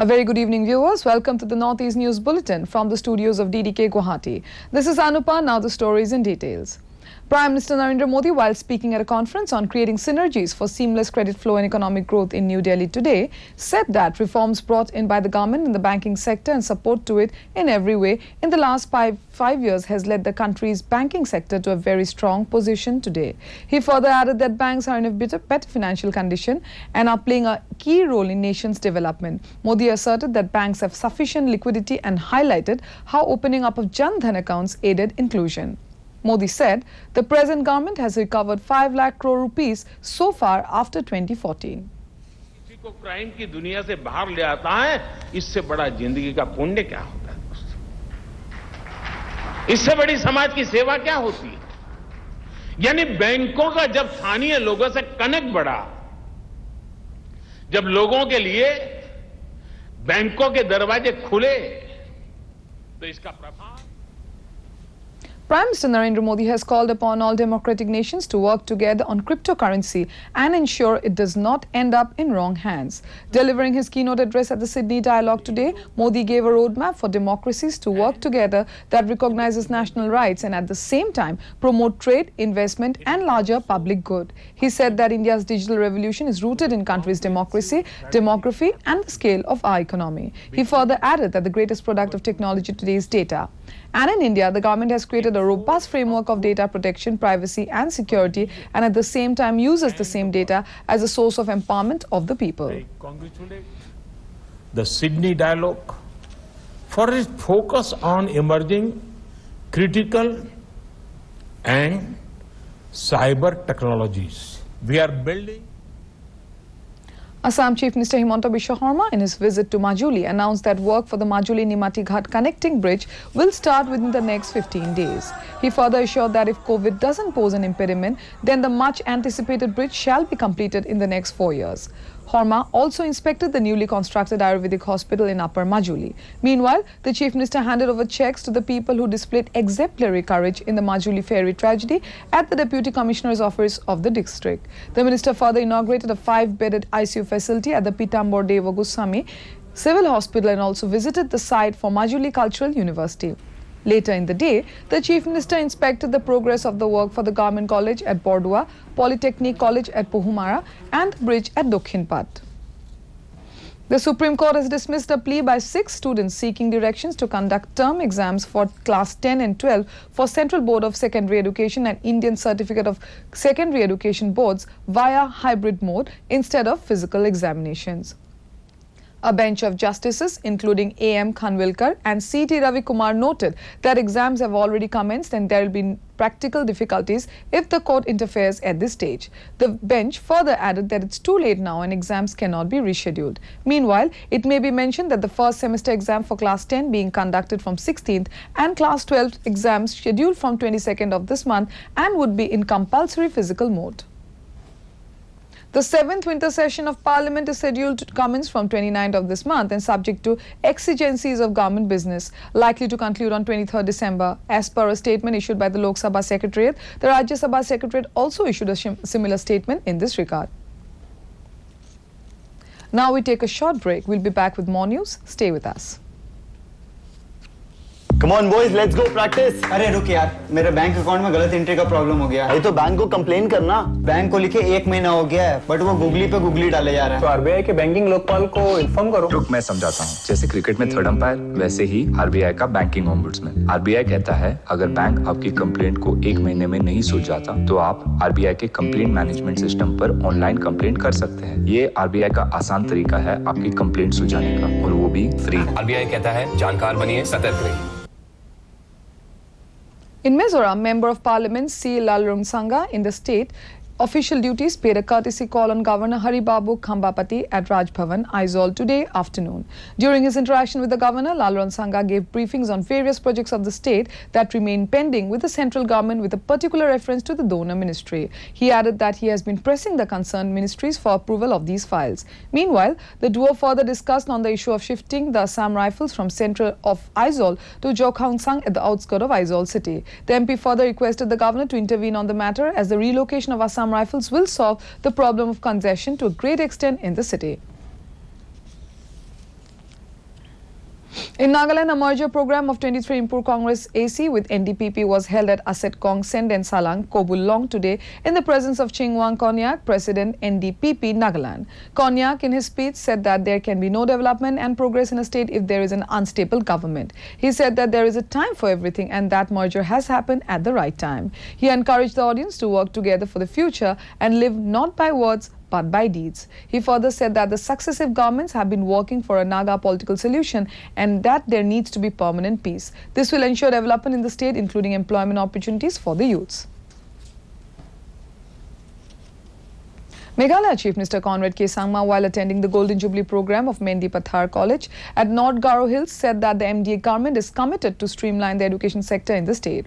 A very good evening, viewers. Welcome to the Northeast News Bulletin from the studios of DDK Guwahati. This is Anupa. Now the stories in details. Prime Minister Narendra Modi, while speaking at a conference on creating synergies for seamless credit flow and economic growth in New Delhi today, said that reforms brought in by the government in the banking sector and support to it in every way in the last five years has led the country's banking sector to a very strong position today. He further added that banks are in a better financial condition and are playing a key role in nation's development. Modi asserted that banks have sufficient liquidity and highlighted how opening up of Jan Dhan accounts aided inclusion. Modi said the present government has recovered 5 lakh crore rupees so far after 2014. किसी को crime की दुनिया से बाहर ले आता है, इससे बड़ा जिंदगी का पुण्य क्या होता है दोस्तों? इससे बड़ी समाज की सेवा क्या होती है? यानी बैंकों का जब स्थानीय लोगों से कनेक्ट बढ़ा, जब लोगों के लिए बैंकों के दरवाजे खुले, तो इसका प्रभाव Prime Minister Narendra Modi has called upon all democratic nations to work together on cryptocurrency and ensure it does not end up in wrong hands. Delivering his keynote address at the Sydney Dialogue today, Modi gave a roadmap for democracies to work together that recognizes national rights and at the same time promote trade, investment and larger public good. He said that India's digital revolution is rooted in country's democracy, demography and the scale of our economy. He further added that the greatest product of technology today is data. And in India, the government has created a robust framework of data protection, privacy and security and at the same time uses the same data as a source of empowerment of the people. I congratulate the Sydney Dialogue for its focus on emerging critical and cyber technologies. We are building. Assam Chief Minister Himanta Biswa Sarma, in his visit to Majuli, announced that work for the Majuli-Nimati Ghat connecting bridge will start within the next 15 days. He further assured that if COVID doesn't pose an impediment, then the much-anticipated bridge shall be completed in the next 4 years. Sarma also inspected the newly constructed Ayurvedic hospital in Upper Majuli. Meanwhile, the Chief Minister handed over cheques to the people who displayed exemplary courage in the Majuli ferry tragedy at the Deputy Commissioner's office of the district. The minister further inaugurated a 5-bedded ICU facility at the Pitambor Deva Goswami Civil Hospital and also visited the site for Majuli Cultural University. Later in the day, the Chief Minister inspected the progress of the work for the Government College at Bordua, Polytechnic College at Pohumara and the bridge at Dokhinpat. The Supreme Court has dismissed a plea by 6 students seeking directions to conduct term exams for Class 10 and 12 for Central Board of Secondary Education and Indian Certificate of Secondary Education Boards via hybrid mode instead of physical examinations. A bench of justices, including A.M. Khanwilkar and C.T. Ravi Kumar, noted that exams have already commenced and there will be practical difficulties if the court interferes at this stage. The bench further added that it's too late now and exams cannot be rescheduled. Meanwhile, it may be mentioned that the first semester exam for Class 10 being conducted from 16th and Class 12 exams scheduled from 22nd of this month and would be in compulsory physical mode. The 7th winter session of Parliament is scheduled to commence from 29th of this month and subject to exigencies of government business, likely to conclude on 23rd December. As per a statement issued by the Lok Sabha Secretariat, the Rajya Sabha Secretariat also issued a similar statement in this regard. Now we take a short break. We'll be back with more news. Stay with us. Come on boys, let's go practice. अरे रुक यार, मेरे bank account में गलत entry का problem हो गया है। अरे तो बैंक को कंप्लेन करना। बैंक को लिखे 1 महीना हो गया है, बट वो गूगली पे गूगली डाले जा रहा है। तो आरबीआई के बैंकिंग लोकपाल को इन्फॉर्म करो। रुक, मैं समझाता हूँ। जैसे क्रिकेट में थर्ड अंपायर, वैसे ही आरबीआई का बैंकिंग ओम्बुड्समैन। आरबीआई कहता है अगर बैंक आपकी कंप्लेंट को 1 महीने में नहीं सुलझाता तो आप आरबीआई के कंप्लेंट मैनेजमेंट सिस्टम पर ऑनलाइन कंप्लेंट कर सकते हैं। ये आरबीआई का आसान तरीका है आपकी कंप्लेंट सुलझाने का, और वो भी फ्री। आरबीआई कहता है जानकार बनिए, सतर्क रहिए। In Mizoram, Member of Parliament C. Lalrungsanga in the state official duties paid a courtesy call on Governor Haribabu Khambapati at Raj Bhavan, Aizawl today afternoon. During his interaction with the Governor, Lalrungsanga gave briefings on various projects of the state that remain pending with the central government with a particular reference to the donor ministry. He added that he has been pressing the concerned ministries for approval of these files. Meanwhile, the duo further discussed on the issue of shifting the Assam Rifles from central of Aizawl to Jokhaungsang at the outskirts of Aizawl city. The MP further requested the governor to intervene on the matter as the relocation of Assam Rifles will solve the problem of congestion to a great extent in the city. In Nagaland, a merger program of 23 Impur Congress AC with NDPP was held at Aset Kong Send and Salang, Kobul today in the presence of Chingwang Konyak, President NDPP Nagaland. Konyak in his speech said that there can be no development and progress in a state if there is an unstable government. He said that there is a time for everything and that merger has happened at the right time. He encouraged the audience to work together for the future and live not by words but by deeds. He further said that the successive governments have been working for a Naga political solution and that there needs to be permanent peace. This will ensure development in the state, including employment opportunities for the youths. Meghalaya Chief Minister Conrad K. Sangma, while attending the Golden Jubilee program of Mendi Pathar College at North Garo Hills, said that the MDA government is committed to streamline the education sector in the state.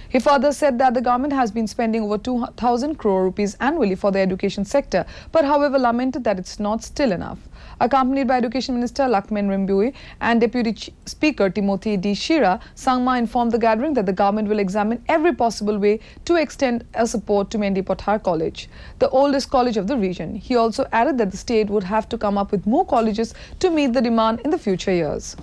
He further said that the government has been spending over 2,000 crore rupees annually for the education sector, but however lamented that it's not still enough. Accompanied by Education Minister Lakshman Rimbui and Deputy Speaker Timothy D. Shira, Sangma informed the gathering that the government will examine every possible way to extend a support to Mendi Pathar College, the oldest college of the region. He also added that the state would have to come up with more colleges to meet the demand in the future years.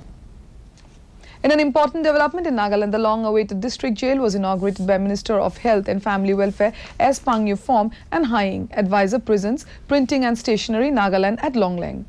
In an important development in Nagaland, the long-awaited district jail was inaugurated by Minister of Health and Family Welfare S. Pangyu Phom and Haing, Advisor Prisons, Printing and Stationery, Nagaland at Longleng.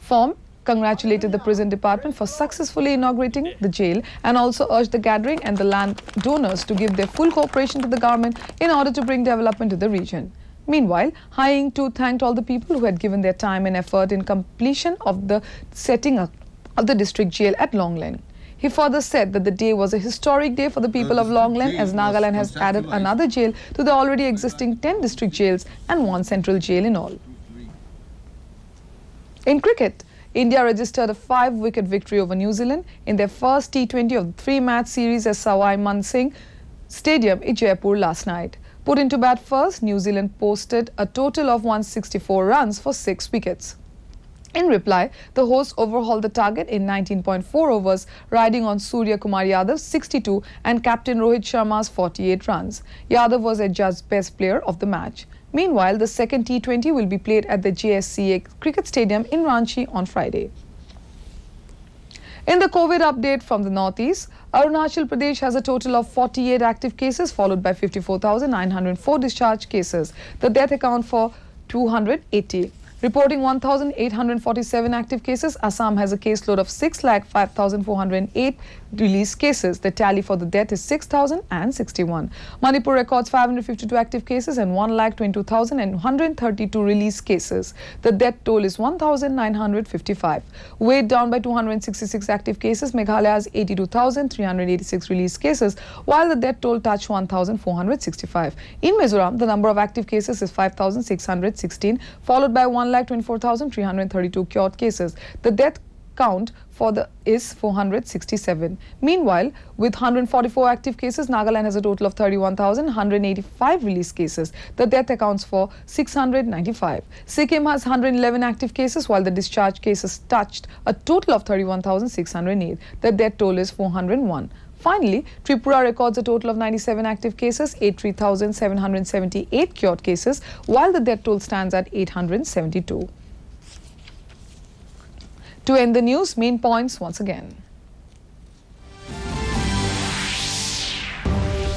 Phom congratulated the prison department for successfully inaugurating the jail and also urged the gathering and the land donors to give their full cooperation to the government in order to bring development to the region. Meanwhile, Haing too thanked all the people who had given their time and effort in completion of the setting up of the district jail at Longleng. He further said that the day was a historic day for the people of Longleng as Nagaland has added another jail to the already existing 10 district jails and 1 central jail in all. In cricket, India registered a 5-wicket victory over New Zealand in their first T20 of the 3-match series at Sawai Man Singh Stadium in Jaipur last night. Put into bat first, New Zealand posted a total of 164 runs for 6 wickets. In reply, the hosts overhauled the target in 19.4 overs, riding on Surya Kumar Yadav's 62 and Captain Rohit Sharma's 48 runs. Yadav was adjudged best player of the match. Meanwhile, the second T20 will be played at the JSCA Cricket Stadium in Ranchi on Friday. In the COVID update from the northeast, Arunachal Pradesh has a total of 48 active cases, followed by 54,904 discharge cases. The death account for 280. Reporting 1,847 active cases, Assam has a caseload of 6,05,408 released cases. The tally for the death is 6,061. Manipur records 552 active cases and 1,22,132 released cases. The death toll is 1,955. Weighed down by 266 active cases, Meghalaya has 82,386 released cases, while the death toll touched 1,465. In Mizoram, the number of active cases is 5,616, followed by 1,24,332 cured cases. The death count is 467. Meanwhile, with 144 active cases, Nagaland has a total of 31,185 released cases. The death accounts for 695. Sikkim has 111 active cases, while the discharge cases touched a total of 31,608. The death toll is 401. Finally, Tripura records a total of 97 active cases, 83,778 cured cases, while the death toll stands at 872. To end the news, main points once again.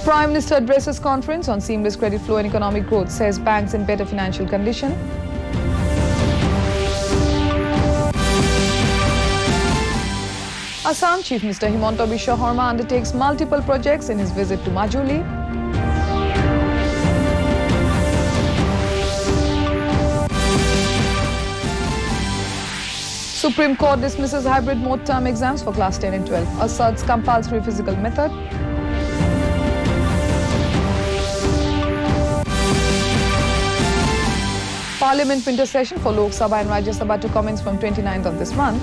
Prime Minister addresses conference on seamless credit flow and economic growth, says banks in better financial condition. Assam Chief Minister Himanta Biswa Sarma undertakes multiple projects in his visit to Majuli. Supreme Court dismisses hybrid mode term exams for class 10 and 12, asserts compulsory physical method. Parliament winter session for Lok Sabha and Rajya Sabha to commence from 29th of this month.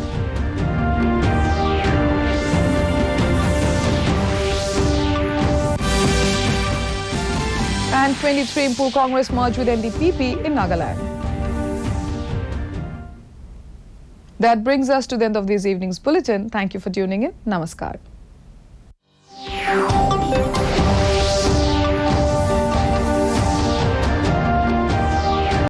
And 23 Impur Congress merged with NDPP in Nagaland. That brings us to the end of this evening's bulletin. Thank you for tuning in. Namaskar.